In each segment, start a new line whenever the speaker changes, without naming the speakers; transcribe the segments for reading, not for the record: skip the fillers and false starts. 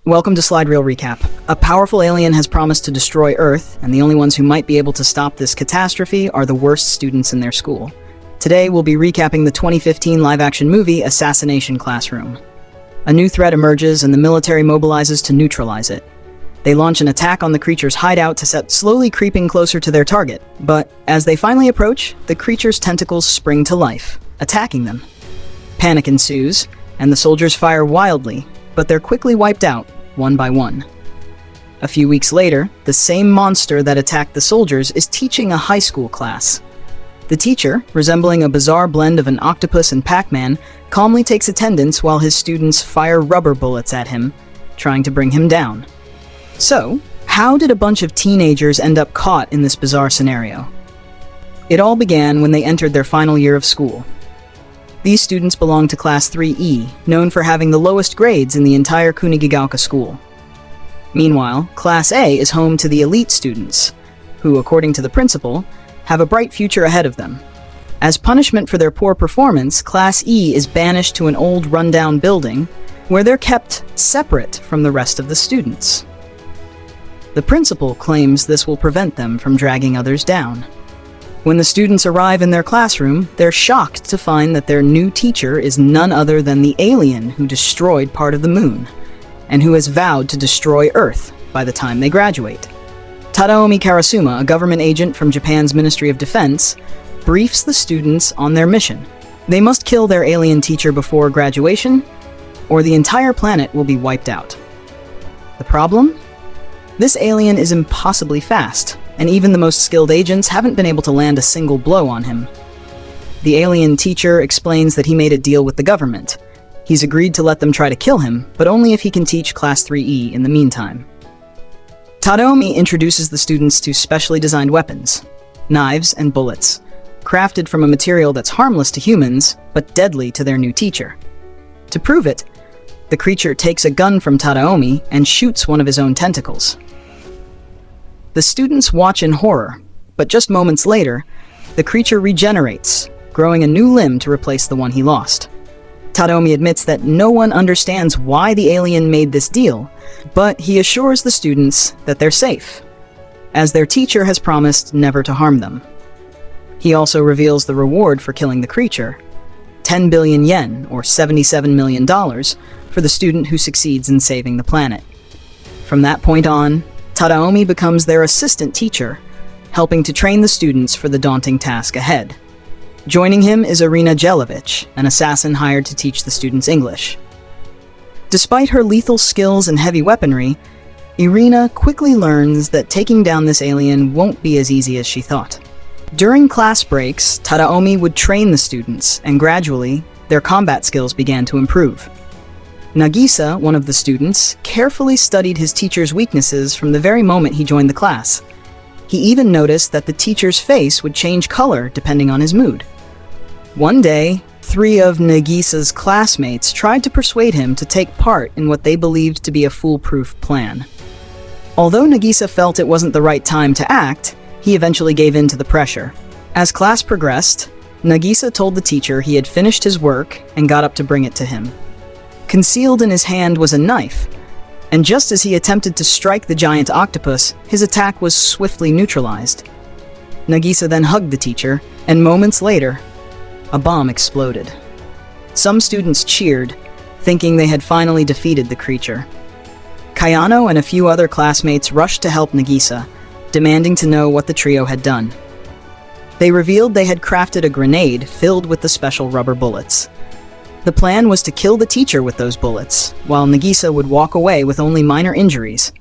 Welcome to Slide Reel Recap. A powerful alien has promised to destroy Earth, and the only ones who might be able to stop this catastrophe are the worst students in their school. Today, we'll be recapping the 2015 live-action movie Assassination Classroom. A new threat emerges, and the military mobilizes to neutralize it. They launch an attack on the creature's hideout to set slowly creeping closer to their target. But as they finally approach, the creature's tentacles spring to life, attacking them. Panic ensues, and the soldiers fire wildly, but they're quickly wiped out, one by one. A few weeks later, the same monster that attacked the soldiers is teaching a high school class. The teacher, resembling a bizarre blend of an octopus and Pac-Man, calmly takes attendance while his students fire rubber bullets at him, trying to bring him down. So, how did a bunch of teenagers end up caught in this bizarre scenario? It all began when they entered their final year of school. These students belong to Class 3E, known for having the lowest grades in the entire Kunigigaoka school. Meanwhile, Class A is home to the elite students, who, according to the principal, have a bright future ahead of them. As punishment for their poor performance, Class E is banished to an old rundown building, where they're kept separate from the rest of the students. The principal claims this will prevent them from dragging others down. When the students arrive in their classroom, they're shocked to find that their new teacher is none other than the alien who destroyed part of the moon, and who has vowed to destroy Earth by the time they graduate. Tadaomi Karasuma, a government agent from Japan's Ministry of Defense, briefs the students on their mission. They must kill their alien teacher before graduation, or the entire planet will be wiped out. The problem? This alien is impossibly fast, and even the most skilled agents haven't been able to land a single blow on him. The alien teacher explains that he made a deal with the government. He's agreed to let them try to kill him, but only if he can teach Class 3E in the meantime. Tadaomi introduces the students to specially designed weapons, knives and bullets, crafted from a material that's harmless to humans, but deadly to their new teacher. To prove it, the creature takes a gun from Tadaomi and shoots one of his own tentacles. The students watch in horror, but just moments later, the creature regenerates, growing a new limb to replace the one he lost. Tadaomi admits that no one understands why the alien made this deal, but he assures the students that they're safe, as their teacher has promised never to harm them. He also reveals the reward for killing the creature: 10 billion yen, or $77 million, for the student who succeeds in saving the planet. From that point on, Tadaomi becomes their assistant teacher, helping to train the students for the daunting task ahead. Joining him is Irina Jelovich, an assassin hired to teach the students English. Despite her lethal skills and heavy weaponry, Irina quickly learns that taking down this alien won't be as easy as she thought. During class breaks, Tadaomi would train the students, and gradually, their combat skills began to improve. Nagisa, one of the students, carefully studied his teacher's weaknesses from the very moment he joined the class. He even noticed that the teacher's face would change color depending on his mood. One day, 3 of Nagisa's classmates tried to persuade him to take part in what they believed to be a foolproof plan. Although Nagisa felt it wasn't the right time to act, he eventually gave in to the pressure. As class progressed, Nagisa told the teacher he had finished his work and got up to bring it to him. Concealed in his hand was a knife, and just as he attempted to strike the giant octopus, his attack was swiftly neutralized. Nagisa then hugged the teacher, and moments later, a bomb exploded. Some students cheered, thinking they had finally defeated the creature. Kayano and a few other classmates rushed to help Nagisa, demanding to know what the trio had done. They revealed they had crafted a grenade filled with the special rubber bullets. The plan was to kill the teacher with those bullets, while Nagisa would walk away with only minor injuries.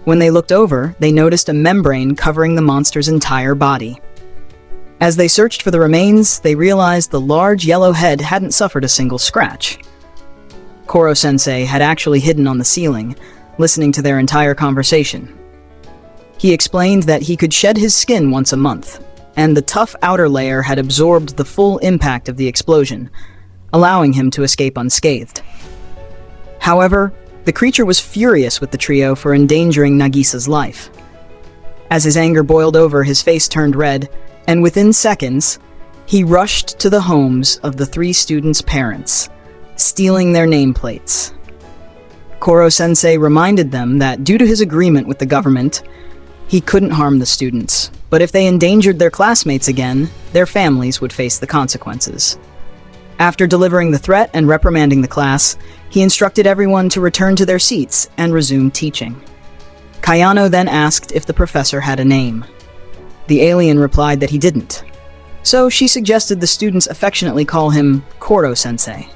When they looked over, they noticed a membrane covering the monster's entire body. As they searched for the remains, they realized the large yellow head hadn't suffered a single scratch. Koro-sensei had actually hidden on the ceiling, listening to their entire conversation. He explained that he could shed his skin once a month, and the tough outer layer had absorbed the full impact of the explosion, allowing him to escape unscathed. However, the creature was furious with the trio for endangering Nagisa's life. As his anger boiled over, his face turned red, and within seconds, he rushed to the homes of the 3 students' parents, stealing their nameplates. Koro-sensei reminded them that due to his agreement with the government, he couldn't harm the students, but if they endangered their classmates again, their families would face the consequences. After delivering the threat and reprimanding the class, he instructed everyone to return to their seats and resume teaching. Kayano then asked if the professor had a name. The alien replied that he didn't, so she suggested the students affectionately call him Koro-sensei.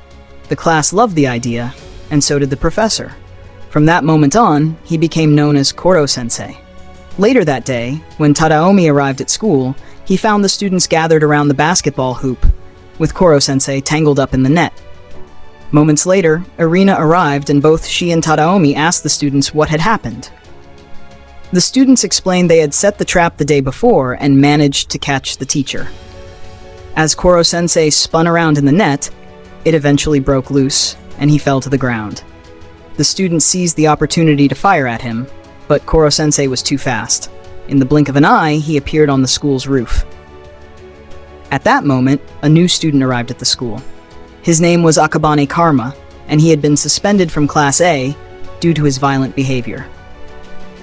The class loved the idea, and so did the professor. From that moment on, he became known as Koro-sensei. Later that day, when Tadaomi arrived at school, he found the students gathered around the basketball hoop, with Koro-sensei tangled up in the net. Moments later, Irina arrived and both she and Tadaomi asked the students what had happened. The students explained they had set the trap the day before and managed to catch the teacher. As Koro-sensei spun around in the net, it eventually broke loose, and he fell to the ground. The students seized the opportunity to fire at him, but Koro-sensei was too fast. In the blink of an eye, he appeared on the school's roof. At that moment, a new student arrived at the school. His name was Akabane Karma, and he had been suspended from Class A due to his violent behavior.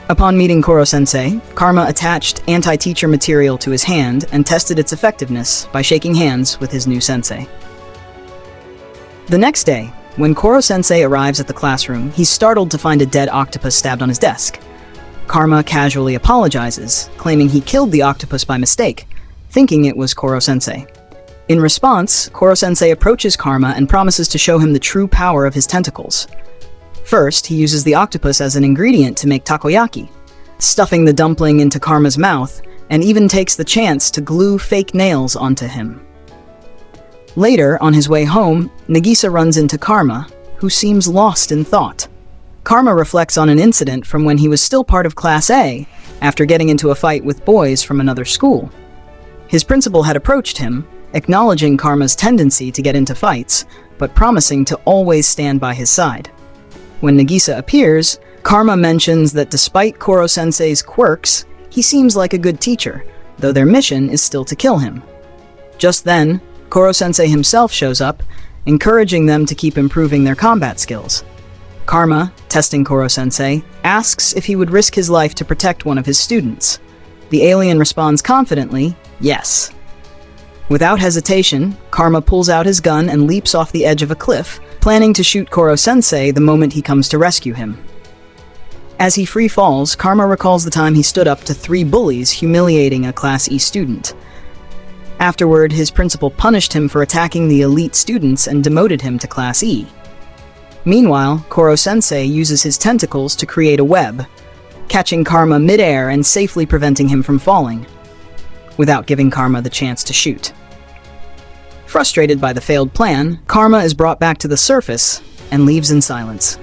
Upon meeting Koro-sensei, Karma attached anti-teacher material to his hand and tested its effectiveness by shaking hands with his new sensei. The next day, when Koro-sensei arrives at the classroom, he's startled to find a dead octopus stabbed on his desk. Karma casually apologizes, claiming he killed the octopus by mistake, thinking it was Koro-sensei. In response, Koro-sensei approaches Karma and promises to show him the true power of his tentacles. First, he uses the octopus as an ingredient to make takoyaki, stuffing the dumpling into Karma's mouth, and even takes the chance to glue fake nails onto him. Later, on his way home, Nagisa runs into Karma, who seems lost in thought. Karma reflects on an incident from when he was still part of Class A, after getting into a fight with boys from another school. His principal had approached him, acknowledging Karma's tendency to get into fights, but promising to always stand by his side. When Nagisa appears, Karma mentions that despite Koro-sensei's quirks, he seems like a good teacher, though their mission is still to kill him. Just then, Koro-sensei himself shows up, encouraging them to keep improving their combat skills. Karma, testing Koro-sensei, asks if he would risk his life to protect one of his students. The alien responds confidently, yes. Without hesitation, Karma pulls out his gun and leaps off the edge of a cliff, planning to shoot Koro-sensei the moment he comes to rescue him. As he free falls, Karma recalls the time he stood up to 3 bullies humiliating a Class E student. Afterward, his principal punished him for attacking the elite students and demoted him to Class E. Meanwhile, Koro-sensei uses his tentacles to create a web, catching Karma mid-air and safely preventing him from falling, without giving Karma the chance to shoot. Frustrated by the failed plan, Karma is brought back to the surface and leaves in silence.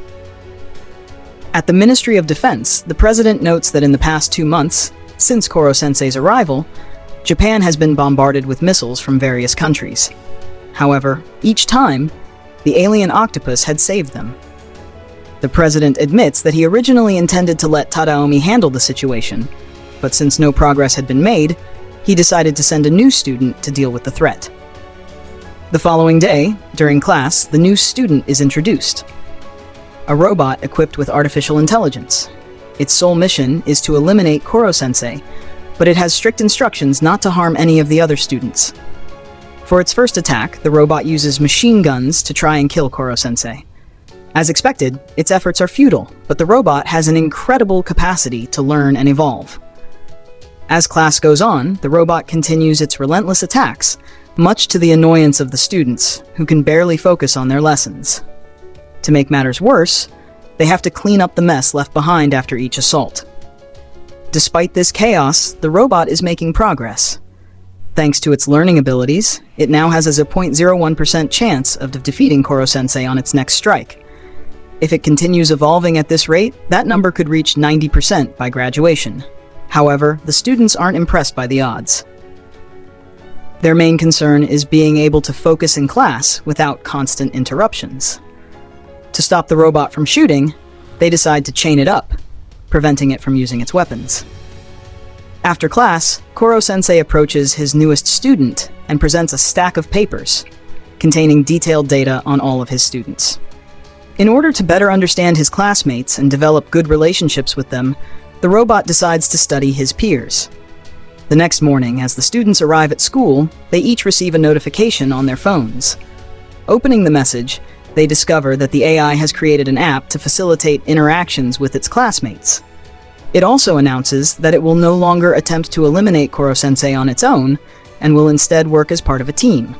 At the Ministry of Defense, the president notes that in the past 2 months, since Koro-sensei's arrival, Japan has been bombarded with missiles from various countries. However, each time, the alien octopus had saved them. The president admits that he originally intended to let Tadaomi handle the situation, but since no progress had been made, he decided to send a new student to deal with the threat. The following day, during class, the new student is introduced. A robot equipped with artificial intelligence. Its sole mission is to eliminate Koro-sensei, but it has strict instructions not to harm any of the other students. For its first attack, the robot uses machine guns to try and kill Koro-sensei. As expected, its efforts are futile, but the robot has an incredible capacity to learn and evolve. As class goes on, the robot continues its relentless attacks, much to the annoyance of the students, who can barely focus on their lessons. To make matters worse, they have to clean up the mess left behind after each assault. Despite this chaos, the robot is making progress. Thanks to its learning abilities, it now has a 0.01% chance of defeating Koro-sensei on its next strike. If it continues evolving at this rate, that number could reach 90% by graduation. However, the students aren't impressed by the odds. Their main concern is being able to focus in class without constant interruptions. To stop the robot from shooting, they decide to chain it up, preventing it from using its weapons. After class, Koro-sensei approaches his newest student and presents a stack of papers containing detailed data on all of his students. In order to better understand his classmates and develop good relationships with them, the robot decides to study his peers. The next morning, as the students arrive at school, they each receive a notification on their phones. Opening the message, they discover that the AI has created an app to facilitate interactions with its classmates. It also announces that it will no longer attempt to eliminate Koro-sensei on its own, and will instead work as part of a team.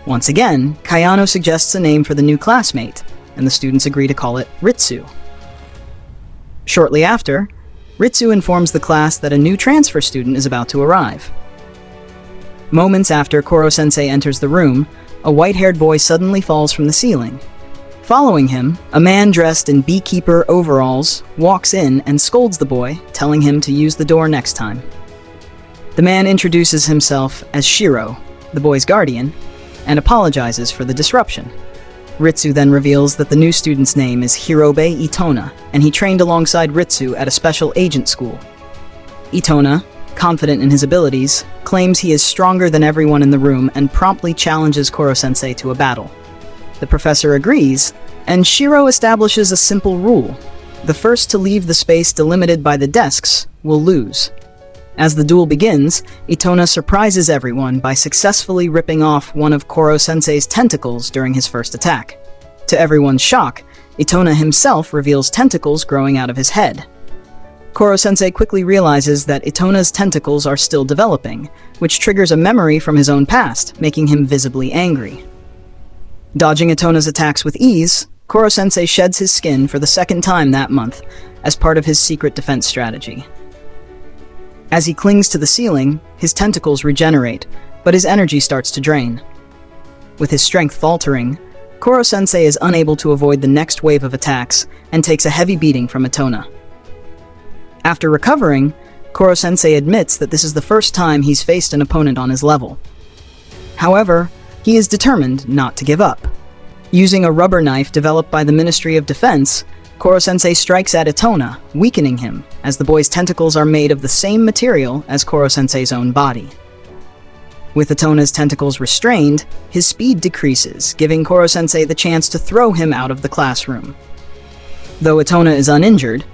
Once again, Kayano suggests a name for the new classmate, and the students agree to call it Ritsu. Shortly after, Ritsu informs the class that a new transfer student is about to arrive. Moments after Koro-sensei enters the room, a white-haired boy suddenly falls from the ceiling. Following him, a man dressed in beekeeper overalls walks in and scolds the boy, telling him to use the door next time. The man introduces himself as Shiro, the boy's guardian, and apologizes for the disruption. Ritsu then reveals that the new student's name is Hirobe Itona, and he trained alongside Ritsu at a special agent school. Itona, confident in his abilities, claims he is stronger than everyone in the room and promptly challenges Koro-sensei to a battle. The professor agrees, and Shiro establishes a simple rule: the first to leave the space delimited by the desks will lose. As the duel begins, Itona surprises everyone by successfully ripping off one of Koro-sensei's tentacles during his first attack. To everyone's shock, Itona himself reveals tentacles growing out of his head. Koro-sensei quickly realizes that Itona's tentacles are still developing, which triggers a memory from his own past, making him visibly angry. Dodging Itona's attacks with ease, Koro-sensei sheds his skin for the second time that month, as part of his secret defense strategy. As he clings to the ceiling, his tentacles regenerate, but his energy starts to drain. With his strength faltering, Koro-sensei is unable to avoid the next wave of attacks and takes a heavy beating from Itona. After recovering, Koro-sensei admits that this is the first time he's faced an opponent on his level. However, he is determined not to give up. Using a rubber knife developed by the Ministry of Defense, Koro-sensei strikes at Itona, weakening him, as the boy's tentacles are made of the same material as Koro-sensei's own body. With Itona's tentacles restrained, his speed decreases, giving Koro-sensei the chance to throw him out of the classroom. Though Itona is uninjured,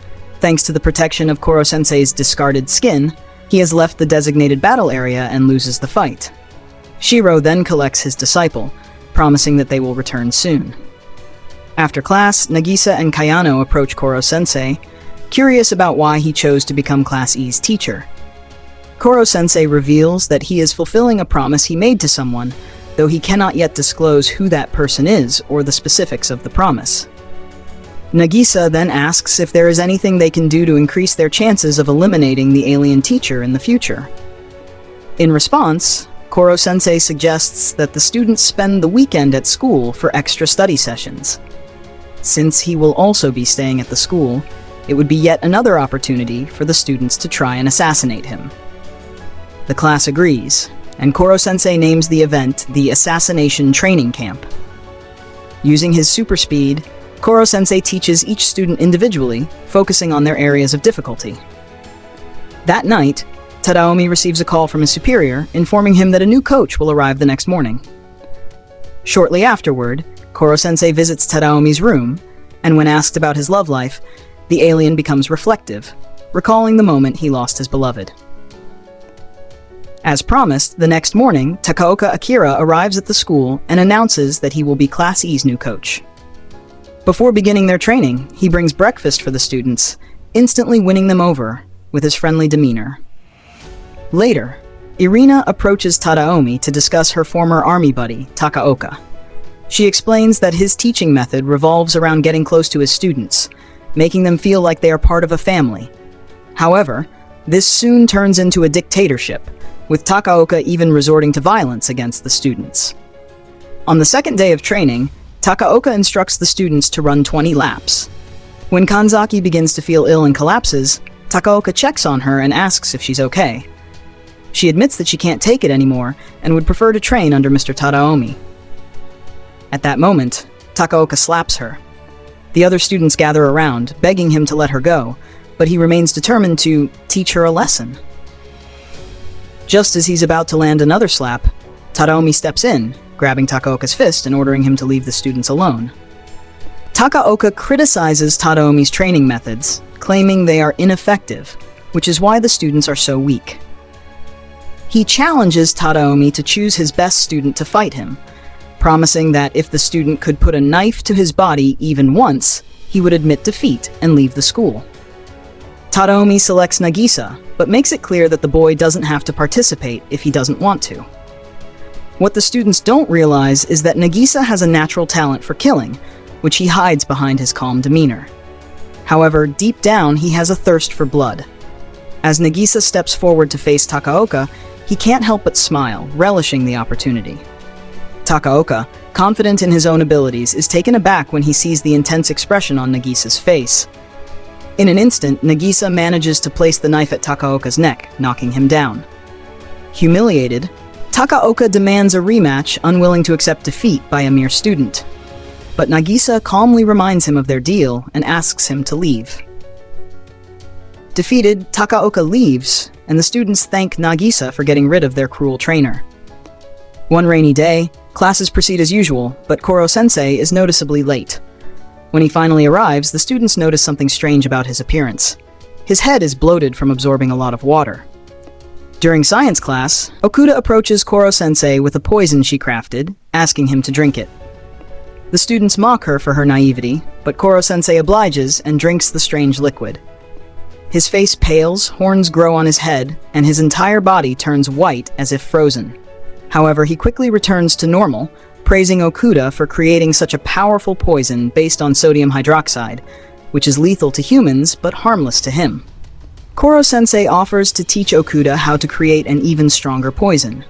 thanks to the protection of Koro-sensei's discarded skin, he has left the designated battle area and loses the fight. Shiro then collects his disciple, promising that they will return soon. After class, Nagisa and Kayano approach Koro-sensei, curious about why he chose to become Class E's teacher. Koro-sensei reveals that he is fulfilling a promise he made to someone, though he cannot yet disclose who that person is or the specifics of the promise. Nagisa then asks if there is anything they can do to increase their chances of eliminating the alien teacher in the future. In response, Koro-sensei suggests that the students spend the weekend at school for extra study sessions. Since he will also be staying at the school, it would be yet another opportunity for the students to try and assassinate him. The class agrees, and Koro-sensei names the event the Assassination Training Camp. Using his super speed, Koro-sensei teaches each student individually, focusing on their areas of difficulty. That night, Tadaomi receives a call from his superior, informing him that a new coach will arrive the next morning. Shortly afterward, Koro-sensei visits Tadaomi's room, and when asked about his love life, the alien becomes reflective, recalling the moment he lost his beloved. As promised, the next morning, Takaoka Akira arrives at the school and announces that he will be Class E's new coach. Before beginning their training, he brings breakfast for the students, instantly winning them over with his friendly demeanor. Later, Irina approaches Tadaomi to discuss her former army buddy, Takaoka. She explains that his teaching method revolves around getting close to his students, making them feel like they are part of a family. However, this soon turns into a dictatorship, with Takaoka even resorting to violence against the students. On the second day of training, Takaoka instructs the students to run 20 laps. When Kanzaki begins to feel ill and collapses, Takaoka checks on her and asks if she's okay. She admits that she can't take it anymore and would prefer to train under Mr. Tadaomi. At that moment, Takaoka slaps her. The other students gather around, begging him to let her go, but he remains determined to teach her a lesson. Just as he's about to land another slap, Tadaomi steps in, grabbing Takaoka's fist and ordering him to leave the students alone. Takaoka criticizes Tadaomi's training methods, claiming they are ineffective, which is why the students are so weak. He challenges Tadaomi to choose his best student to fight him, promising that if the student could put a knife to his body even once, he would admit defeat and leave the school. Tadaomi selects Nagisa, but makes it clear that the boy doesn't have to participate if he doesn't want to. What the students don't realize is that Nagisa has a natural talent for killing, which he hides behind his calm demeanor. However, deep down, he has a thirst for blood. As Nagisa steps forward to face Takaoka, he can't help but smile, relishing the opportunity. Takaoka, confident in his own abilities, is taken aback when he sees the intense expression on Nagisa's face. In an instant, Nagisa manages to place the knife at Takaoka's neck, knocking him down. Humiliated, Takaoka demands a rematch, unwilling to accept defeat by a mere student. But Nagisa calmly reminds him of their deal and asks him to leave. Defeated, Takaoka leaves, and the students thank Nagisa for getting rid of their cruel trainer. One rainy day, classes proceed as usual, but Koro-sensei is noticeably late. When he finally arrives, the students notice something strange about his appearance. His head is bloated from absorbing a lot of water. During science class, Okuda approaches Koro-sensei with a poison she crafted, asking him to drink it. The students mock her for her naivety, but Koro-sensei obliges and drinks the strange liquid. His face pales, horns grow on his head, and his entire body turns white as if frozen. However, he quickly returns to normal, praising Okuda for creating such a powerful poison based on sodium hydroxide, which is lethal to humans but harmless to him. Koro-sensei offers to teach Okuda how to create an even stronger poison.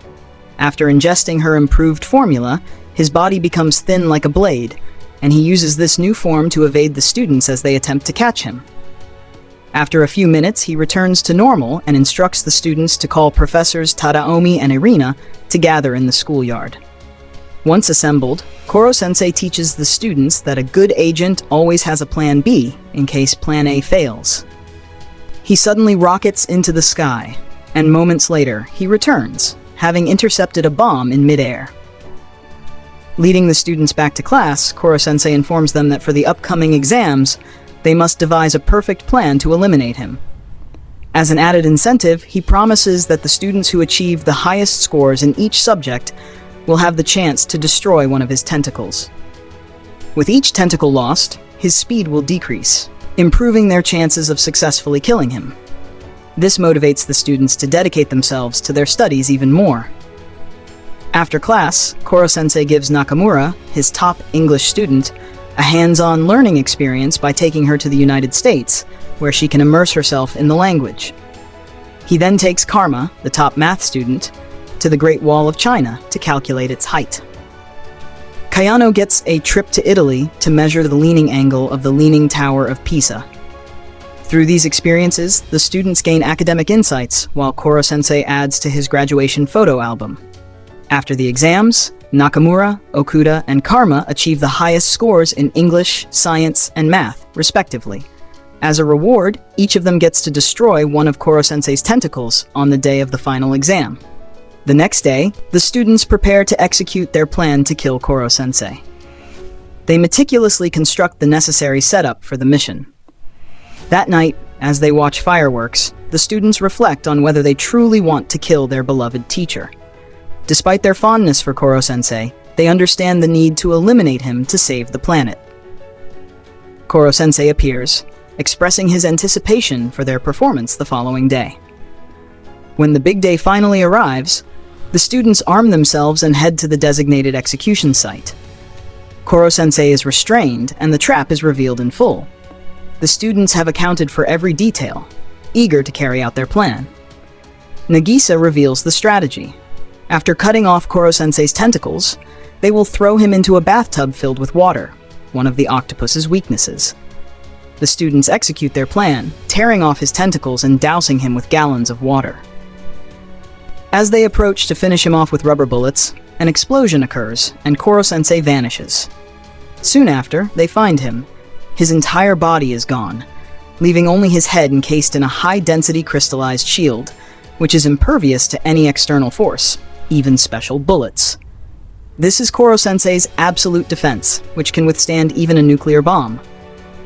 After ingesting her improved formula, his body becomes thin like a blade, and he uses this new form to evade the students as they attempt to catch him. After a few minutes, he returns to normal and instructs the students to call Professors Tadaomi and Irina to gather in the schoolyard. Once assembled, Koro-sensei teaches the students that a good agent always has a plan B in case plan A fails. He suddenly rockets into the sky, and moments later, he returns, having intercepted a bomb in midair. Leading the students back to class, Koro-sensei informs them that for the upcoming exams, they must devise a perfect plan to eliminate him. As an added incentive, he promises that the students who achieve the highest scores in each subject will have the chance to destroy one of his tentacles. With each tentacle lost, his speed will decrease, improving their chances of successfully killing him. This motivates the students to dedicate themselves to their studies even more. After class, Koro-sensei gives Nakamura, his top English student, a hands-on learning experience by taking her to the United States, where she can immerse herself in the language. He then takes Karma, the top math student, to the Great Wall of China to calculate its height. Kayano gets a trip to Italy to measure the leaning angle of the Leaning Tower of Pisa. Through these experiences, the students gain academic insights, while Koro-sensei adds to his graduation photo album. After the exams, Nakamura, Okuda, and Karma achieve the highest scores in English, science, and math, respectively. As a reward, each of them gets to destroy one of Koro-sensei's tentacles on the day of the final exam. The next day, the students prepare to execute their plan to kill Koro-sensei. They meticulously construct the necessary setup for the mission. That night, as they watch fireworks, the students reflect on whether they truly want to kill their beloved teacher. Despite their fondness for Koro-sensei, they understand the need to eliminate him to save the planet. Koro-sensei appears, expressing his anticipation for their performance the following day. When the big day finally arrives, the students arm themselves and head to the designated execution site. Koro-sensei is restrained, and the trap is revealed in full. The students have accounted for every detail, eager to carry out their plan. Nagisa reveals the strategy. After cutting off Koro-sensei's tentacles, they will throw him into a bathtub filled with water, one of the octopus's weaknesses. The students execute their plan, tearing off his tentacles and dousing him with gallons of water. As they approach to finish him off with rubber bullets, an explosion occurs, and Koro-sensei vanishes. Soon after, they find him. His entire body is gone, leaving only his head encased in a high-density crystallized shield, which is impervious to any external force, even special bullets. This is Koro-sensei's absolute defense, which can withstand even a nuclear bomb.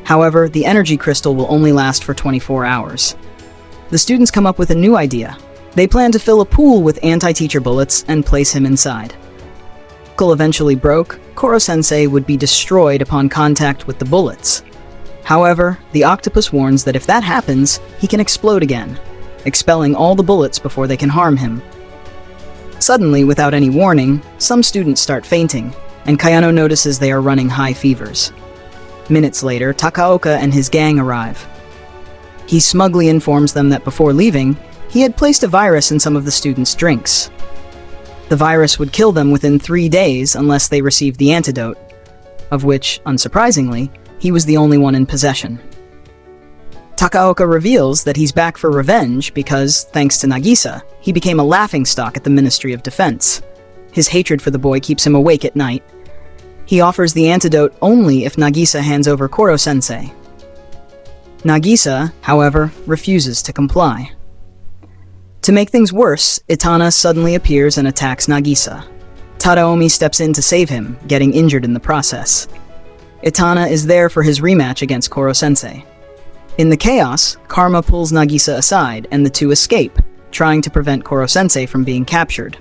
However, the energy crystal will only last for 24 hours. The students come up with a new idea. They plan to fill a pool with anti-teacher bullets and place him inside. If eventually broke, Koro-sensei would be destroyed upon contact with the bullets. However, the octopus warns that if that happens, he can explode again, expelling all the bullets before they can harm him. Suddenly, without any warning, some students start fainting, and Kayano notices they are running high fevers. Minutes later, Takaoka and his gang arrive. He smugly informs them that before leaving, he had placed a virus in some of the students' drinks. The virus would kill them within 3 days unless they received the antidote, of which, unsurprisingly, he was the only one in possession. Takaoka reveals that he's back for revenge because, thanks to Nagisa, he became a laughingstock at the Ministry of Defense. His hatred for the boy keeps him awake at night. He offers the antidote only if Nagisa hands over Koro-sensei. Nagisa, however, refuses to comply. To make things worse, Itana suddenly appears and attacks Nagisa. Tadaomi steps in to save him, getting injured in the process. Itana is there for his rematch against Koro-sensei. In the chaos, Karma pulls Nagisa aside and the two escape, trying to prevent Koro-sensei from being captured.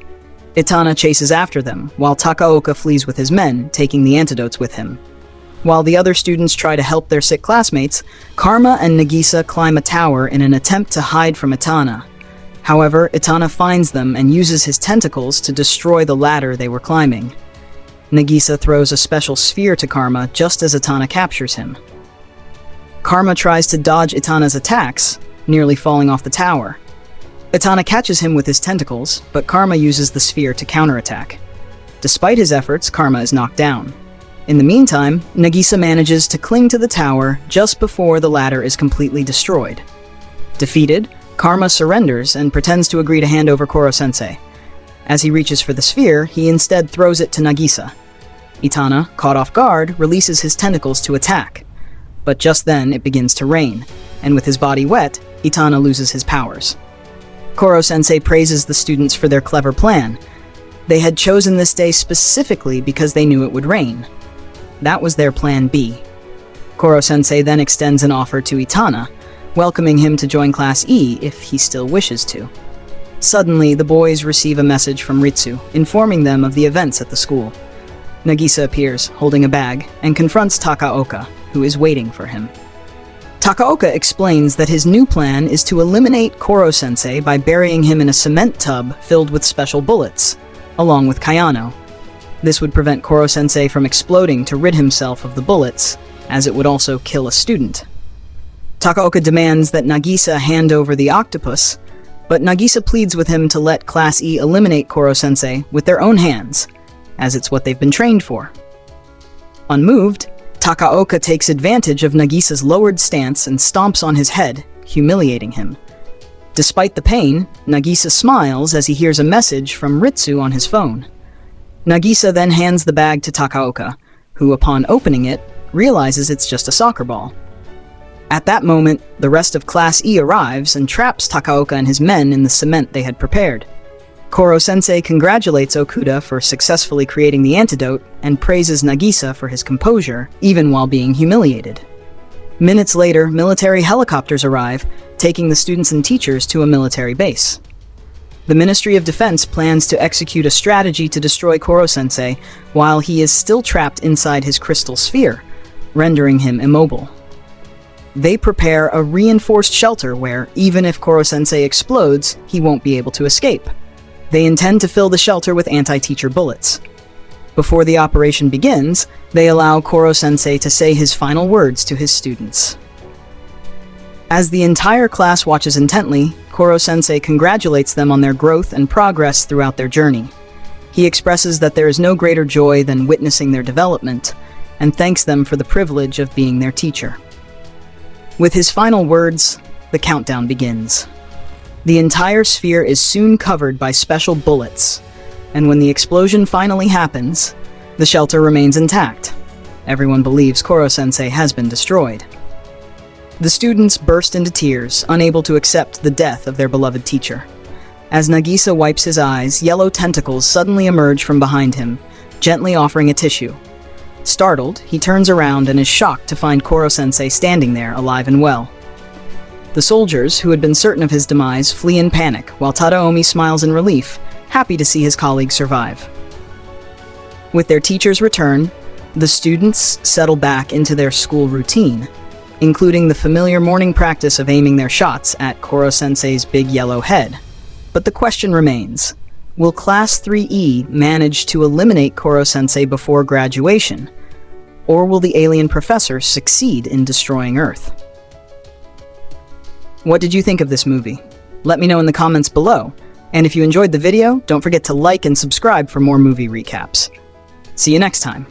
Itana chases after them, while Takaoka flees with his men, taking the antidotes with him. While the other students try to help their sick classmates, Karma and Nagisa climb a tower in an attempt to hide from Itana. However, Itana finds them and uses his tentacles to destroy the ladder they were climbing. Nagisa throws a special sphere to Karma just as Itana captures him. Karma tries to dodge Itana's attacks, nearly falling off the tower. Itana catches him with his tentacles, but Karma uses the sphere to counterattack. Despite his efforts, Karma is knocked down. In the meantime, Nagisa manages to cling to the tower just before the ladder is completely destroyed. Defeated, Karma surrenders and pretends to agree to hand over Koro-sensei. As he reaches for the sphere, he instead throws it to Nagisa. Itana, caught off guard, releases his tentacles to attack. But just then, it begins to rain, and with his body wet, Itana loses his powers. Koro-sensei praises the students for their clever plan. They had chosen this day specifically because they knew it would rain. That was their plan B. Koro-sensei then extends an offer to Itana, welcoming him to join Class E if he still wishes to. Suddenly, the boys receive a message from Ritsu, informing them of the events at the school. Nagisa appears, holding a bag, and confronts Takaoka, who is waiting for him. Takaoka explains that his new plan is to eliminate Koro-sensei by burying him in a cement tub filled with special bullets, along with Kayano. This would prevent Koro-sensei from exploding to rid himself of the bullets, as it would also kill a student. Takaoka demands that Nagisa hand over the octopus, but Nagisa pleads with him to let Class E eliminate Koro-sensei with their own hands, as it's what they've been trained for. Unmoved, Takaoka takes advantage of Nagisa's lowered stance and stomps on his head, humiliating him. Despite the pain, Nagisa smiles as he hears a message from Ritsu on his phone. Nagisa then hands the bag to Takaoka, who, upon opening it, realizes it's just a soccer ball. At that moment, the rest of Class E arrives and traps Takaoka and his men in the cement they had prepared. Koro-sensei congratulates Okuda for successfully creating the antidote and praises Nagisa for his composure, even while being humiliated. Minutes later, military helicopters arrive, taking the students and teachers to a military base. The Ministry of Defense plans to execute a strategy to destroy Koro-sensei while he is still trapped inside his crystal sphere, rendering him immobile. They prepare a reinforced shelter where, even if Koro-sensei explodes, he won't be able to escape. They intend to fill the shelter with anti-teacher bullets. Before the operation begins, they allow Koro-sensei to say his final words to his students. As the entire class watches intently, Koro-sensei congratulates them on their growth and progress throughout their journey. He expresses that there is no greater joy than witnessing their development, and thanks them for the privilege of being their teacher. With his final words, the countdown begins. The entire sphere is soon covered by special bullets, and when the explosion finally happens, the shelter remains intact. Everyone believes Koro-sensei has been destroyed. The students burst into tears, unable to accept the death of their beloved teacher. As Nagisa wipes his eyes, yellow tentacles suddenly emerge from behind him, gently offering a tissue. Startled, he turns around and is shocked to find Koro-sensei standing there, alive and well. The soldiers, who had been certain of his demise, flee in panic, while Tadaomi smiles in relief, happy to see his colleagues survive. With their teacher's return, the students settle back into their school routine, including the familiar morning practice of aiming their shots at Koro-sensei's big yellow head. But the question remains, will Class 3E manage to eliminate Koro-sensei before graduation? Or will the alien professor succeed in destroying Earth? What did you think of this movie? Let me know in the comments below. And if you enjoyed the video, don't forget to like and subscribe for more movie recaps. See you next time.